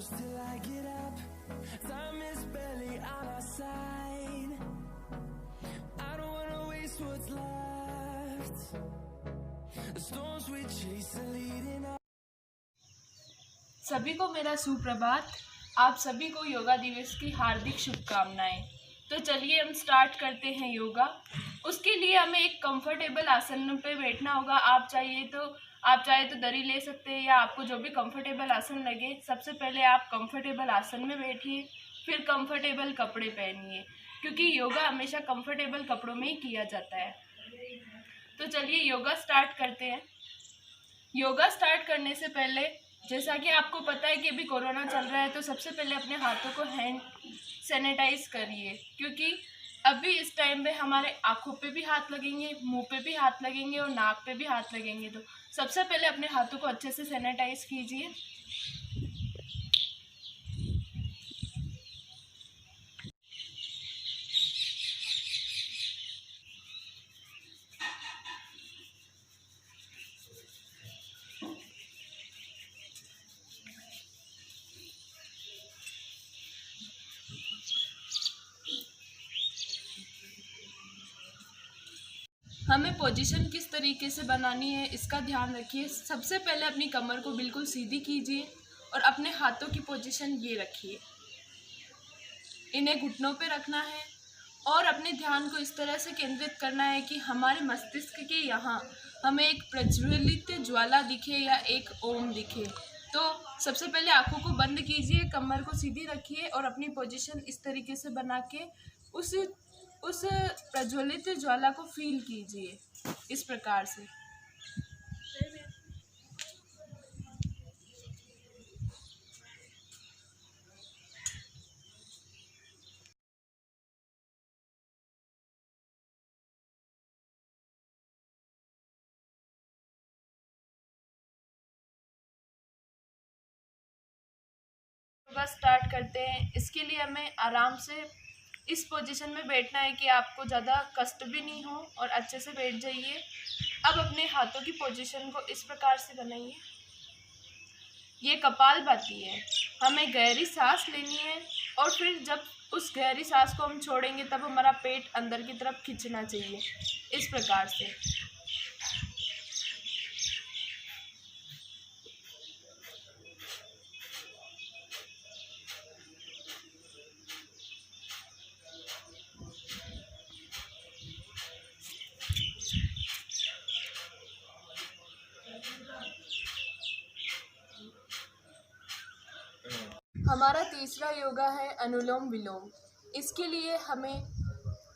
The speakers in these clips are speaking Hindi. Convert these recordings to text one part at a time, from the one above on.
till I get up. Time is barely on our side. I don't wanna waste what's left. The storms we chase are leading us. सभी को मेरा सुप्रभात। आप सभी को योगा दिवस की हार्दिक शुभकामनाएं। तो चलिए हम स्टार्ट करते हैं योगा। उसके लिए हमें एक कंफर्टेबल आसन पे बैठना होगा। आप चाहे तो दरी ले सकते हैं या आपको जो भी कंफर्टेबल आसन लगे। सबसे पहले आप कंफर्टेबल आसन में बैठिए, फिर कंफर्टेबल कपड़े पहनिए, क्योंकि योगा हमेशा कंफर्टेबल कपड़ों में ही किया जाता है। तो चलिए योगा स्टार्ट करते हैं। योगा स्टार्ट करने से पहले, जैसा कि आपको पता है कि अभी कोरोना चल रहा है, तो सबसे पहले अपने हाथों को हैंड सैनिटाइज करिए, क्योंकि अभी इस टाइम पे हमारे आँखों पे भी हाथ लगेंगे, मुंह पे भी हाथ लगेंगे और नाक पे भी हाथ लगेंगे। तो सबसे पहले अपने हाथों को अच्छे से सैनिटाइज कीजिए। हमें पोजीशन किस तरीके से बनानी है इसका ध्यान रखिए। सबसे पहले अपनी कमर को बिल्कुल सीधी कीजिए और अपने हाथों की पोजीशन ये रखिए। इन्हें घुटनों पे रखना है और अपने ध्यान को इस तरह से केंद्रित करना है कि हमारे मस्तिष्क के यहाँ हमें एक प्रज्वलित ज्वाला दिखे या एक ओम दिखे। तो सबसे पहले आँखों को बंद कीजिए, कमर को सीधी रखिए और अपनी पोजीशन इस तरीके से बना के उस प्रज्वलित ज्वाला को फील कीजिए इस प्रकार से। बस स्टार्ट करते हैं। इसके लिए हमें आराम से इस पोजीशन में बैठना है कि आपको ज़्यादा कष्ट भी नहीं हो और अच्छे से बैठ जाइए। अब अपने हाथों की पोजीशन को इस प्रकार से बनाइए। ये कपालभाति है। हमें गहरी सांस लेनी है और फिर जब उस गहरी सांस को हम छोड़ेंगे तब हमारा पेट अंदर की तरफ खींचना चाहिए इस प्रकार से। हमारा तीसरा योगा है अनुलोम विलोम। इसके लिए हमें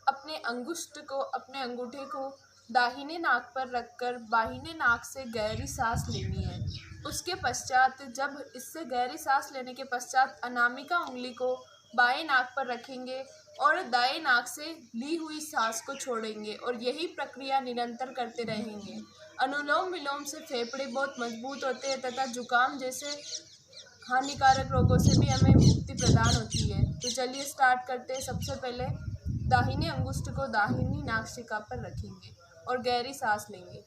अपने अंगूठे को दाहिने नाक पर रखकर बाहिने नाक से गहरी सांस लेनी है। उसके पश्चात जब इससे गहरी सांस लेने के पश्चात अनामिका उंगली को बाएं नाक पर रखेंगे और दाएं नाक से ली हुई सांस को छोड़ेंगे और यही प्रक्रिया निरंतर करते रहेंगे। अनुलोम विलोम से फेफड़े बहुत मजबूत होते हैं तथा जुकाम जैसे हानिकारक रोगों से भी हमें मुक्ति प्रदान होती है। तो चलिए स्टार्ट करते हैं। सबसे पहले दाहिने अंगुष्ठ को दाहिनी नासिका पर रखेंगे और गहरी सांस लेंगे।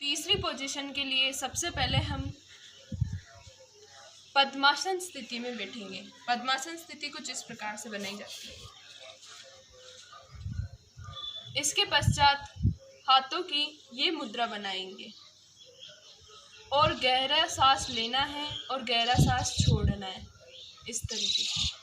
तीसरी पोजीशन के लिए सबसे पहले हम पद्मासन स्थिति में बैठेंगे। पद्मासन स्थिति कुछ इस प्रकार से बनाई जाती है। इसके पश्चात हाथों की ये मुद्रा बनाएंगे और गहरा सांस लेना है और गहरा सांस छोड़ना है इस तरीके से।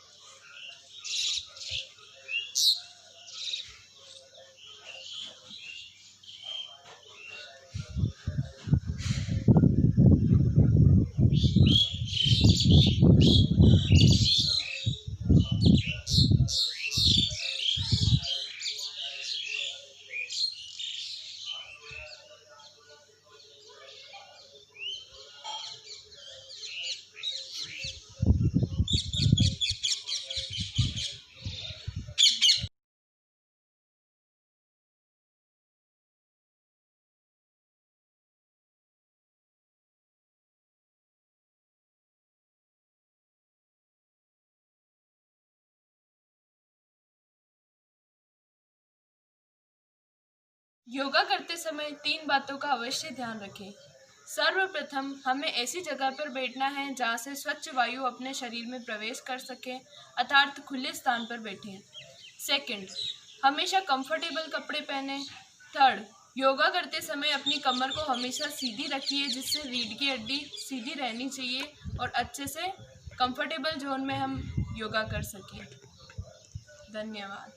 योगा करते समय 3 बातों का अवश्य ध्यान रखें। सर्वप्रथम हमें ऐसी जगह पर बैठना है जहाँ से स्वच्छ वायु अपने शरीर में प्रवेश कर सके, अर्थात खुले स्थान पर बैठें। सेकंड, हमेशा कंफर्टेबल कपड़े पहने। थर्ड, योगा करते समय अपनी कमर को हमेशा सीधी रखिए, जिससे रीढ़ की हड्डी सीधी रहनी चाहिए और अच्छे से कंफर्टेबल जोन में हम योगा कर सकें। धन्यवाद।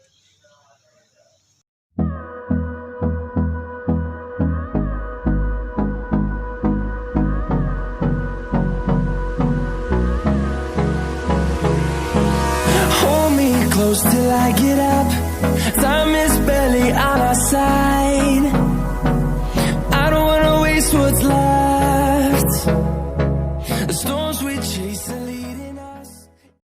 Hold me close till I get up.